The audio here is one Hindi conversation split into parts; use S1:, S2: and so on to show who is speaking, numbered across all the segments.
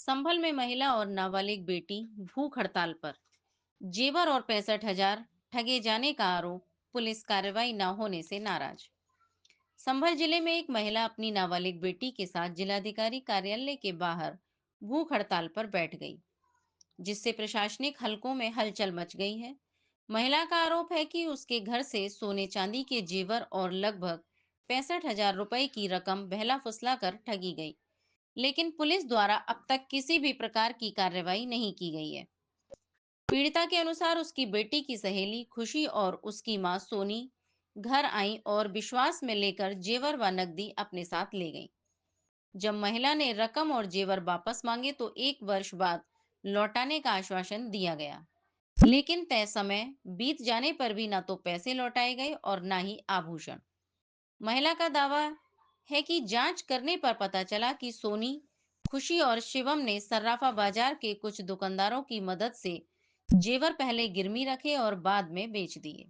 S1: संभल में महिला और नाबालिग बेटी भूख हड़ताल पर। जेवर और 65,000 ठगे जाने का आरोप। पुलिस कार्रवाई न होने से नाराज। संभल जिले में एक महिला अपनी नाबालिग बेटी के साथ जिलाधिकारी कार्यालय के बाहर भूख हड़ताल पर बैठ गई, जिससे प्रशासनिक हलकों में हलचल मच गई है। महिला का आरोप है कि उसके घर से सोने चांदी के जेवर और लगभग 65,000 रुपए की रकम बहला फुसला कर ठगी गई, लेकिन पुलिस द्वारा अब तक किसी भी प्रकार की कार्रवाई नहीं की गई है। पीड़िता के अनुसार उसकी बेटी की सहेली खुशी और उसकी मां सोनी घर आई और विश्वास में लेकर जेवर व नकदी अपने साथ ले गई। जब महिला ने रकम और जेवर वापस मांगे तो 1 वर्ष बाद लौटाने का आश्वासन दिया गया, लेकिन तय समय बीत जाने पर भी न तो पैसे लौटाए गए और न ही आभूषण। महिला का दावा है कि जांच करने पर पता चला कि सोनी, खुशी और शिवम ने सर्राफा बाजार के कुछ दुकानदारों की मदद से जेवर पहले गिरवी रखे और बाद में बेच दिए।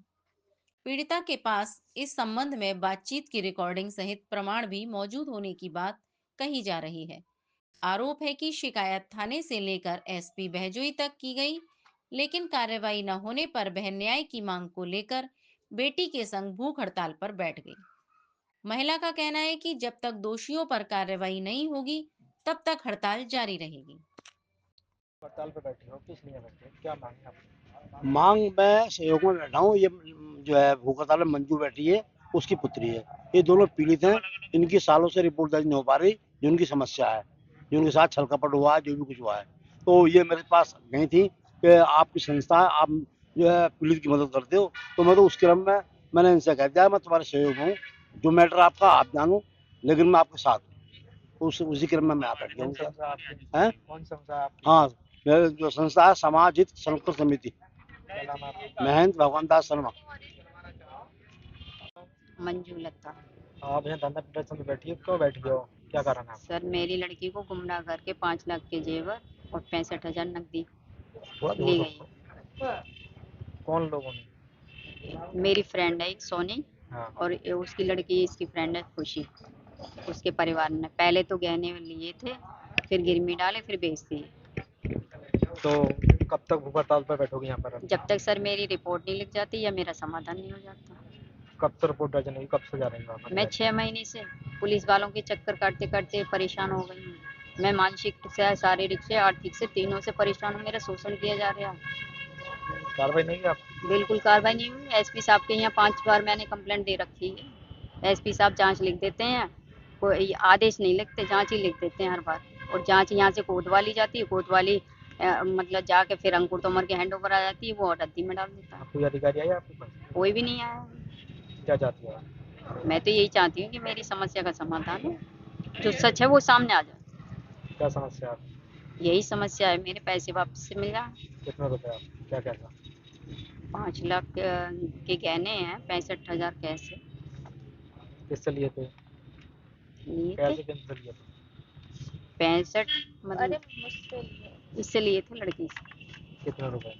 S1: पीड़िता के पास इस संबंध में बातचीत की रिकॉर्डिंग सहित प्रमाण भी मौजूद होने की बात कही जा रही है। आरोप है कि शिकायत थाने से लेकर एसपी बहजोई तक की गई, लेकिन कार्रवाई न होने पर बहन न्याय की मांग को लेकर बेटी के संग भूख हड़ताल पर बैठ गई। महिला का कहना है कि जब तक दोषियों पर कार्रवाई नहीं होगी तब तक हड़ताल जारी रहेगी।
S2: हड़ताल पे बैठे हो, किस लिए बैठे हो, क्या मांग है आपकी?
S3: मांग मैं सहयोग में बैठा हूँ। ये जो है भूख हड़ताल में मंजू बैठी है, उसकी पुत्री है। ये दोनों पीड़ित हैं। इनकी सालों से रिपोर्ट दर्ज नहीं हो पा रही। जो उनकी समस्या है, जो उनके साथ छल कपट हुआ है, जो भी कुछ हुआ है, तो ये मेरे पास गई थी कि आपकी संस्था है, आप जो है पीड़ित की मदद करते हो। तो मैं तो उस क्रम में मैंने इनसे कह दिया मैं तुम्हारे सहयोग हूँ, जो मैटर आपका आप जानो, लेकिन मैं आपके साथ हूँ। उसी क्रम में मैं आप बैठ
S2: कौन
S3: गया
S2: संस्था आपकी?
S3: हूँ।
S2: कौन संस्था आपकी?
S3: हाँ, मेरे जो संस्था है समाज हित संरक्षण समिति,
S2: क्या नाम है आपका?
S3: महेंद्र भगवान दास शर्मा।
S4: मंजू लता।
S2: आप यहाँ धरना प्रदर्शन में बैठी हो, क्यों बैठी हो, क्या कारण है आपका?
S4: सर मेरी लड़की को गुमराह करके 5 लाख के जेवर और 65,000 नकदी
S2: थोड़ा जोर
S4: ले
S2: रखो।
S4: गई।
S2: कौन लोगों ने?
S4: मेरी फ्रेंड है एक सोनी,
S2: हाँ,
S4: और उसकी लड़की इसकी फ्रेंड है खुशी। उसके परिवार ने पहले तो गहने लिए थे, फिर गिरवी डाले, फिर बेच दिए।
S2: तो कब तक भूख हड़ताल पर बैठोगे यहाँ पर अब?
S4: जब तक सर मेरी रिपोर्ट नहीं लिख जाती या मेरा समाधान नहीं हो जाता।
S2: कब तक रिपोर्ट दर्ज नहीं हुई, कब से जा रही हो आप
S4: मैं
S2: पंचायत?
S4: 6 महीने से पुलिस वालों के चक्कर काटते काटते परेशान हो गई हूँ। मैं मानसिक से, शारीरिक से, आर्थिक से, तीनों से परेशान हूँ। मेरा शोषण किया जा रहा है।
S2: कार्रवाई नहीं की आप?
S4: बिल्कुल कार्रवाई नहीं हुई। एसपी साहब के यहाँ 5 बार मैंने कंप्लेंट दे रखी है। एसपी साहब जांच लिख देते हैं, कोई आदेश नहीं लिखते, जांच ही लिख देते हैं हर बार। और जांच यहाँ से कोतवाली जाती है, कोतवाली मतलब जाके फिर अंकुर तोमर के हैंड ओवर आ जाती है, वो रद्दी में डाल देता है।
S2: कोई अधिकारी आया आपके पास?
S4: कोई भी नहीं आया।
S2: क्या चाहती हो आप?
S4: मैं तो यही चाहती हूँ कि मेरी समस्या का समाधान हो, जो सच है वो सामने आ जाए।
S2: क्या समस्या है आपकी?
S4: यही समस्या है, मेरे पैसे वापस से मिल जाए।
S2: कितने रुपए आप, क्या क्या था?
S4: 5 लाख के गहने हैं, 65,000 कैश है।
S2: किससे लिए थे?
S4: लिए थे
S2: कैसे किन से लिए थे?
S4: 65, मतलब इससे लिए थे लड़की से।
S2: कितने रुपए?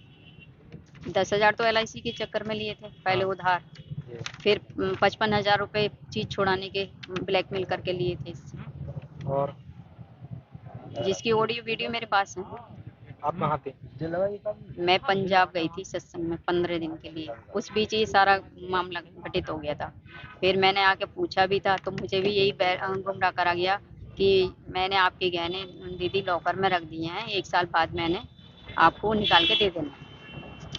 S4: 10,000 तो LIC के चक्कर में लिए थे, पहले
S2: हाँ,
S4: उधार।
S2: ये।
S4: फिर 55,000 रुपए चीज छुड़ाने के ब्लैकमेल करके लिए थे इससे,
S2: और
S4: जिसकी ऑडियो वीडियो मेरे पास है।
S2: आप कहाँ थे?
S4: मैं पंजाब गई थी सत्संग में 15 दिन के लिए। उस बीच ये सारा मामला घटित हो गया था। फिर मैंने आके पूछा भी था, तो मुझे भी यही गुमराह करा गया कि मैंने आपके गहने दीदी लॉकर में रख दिए हैं, 1 साल बाद मैंने आपको निकाल के दे देना।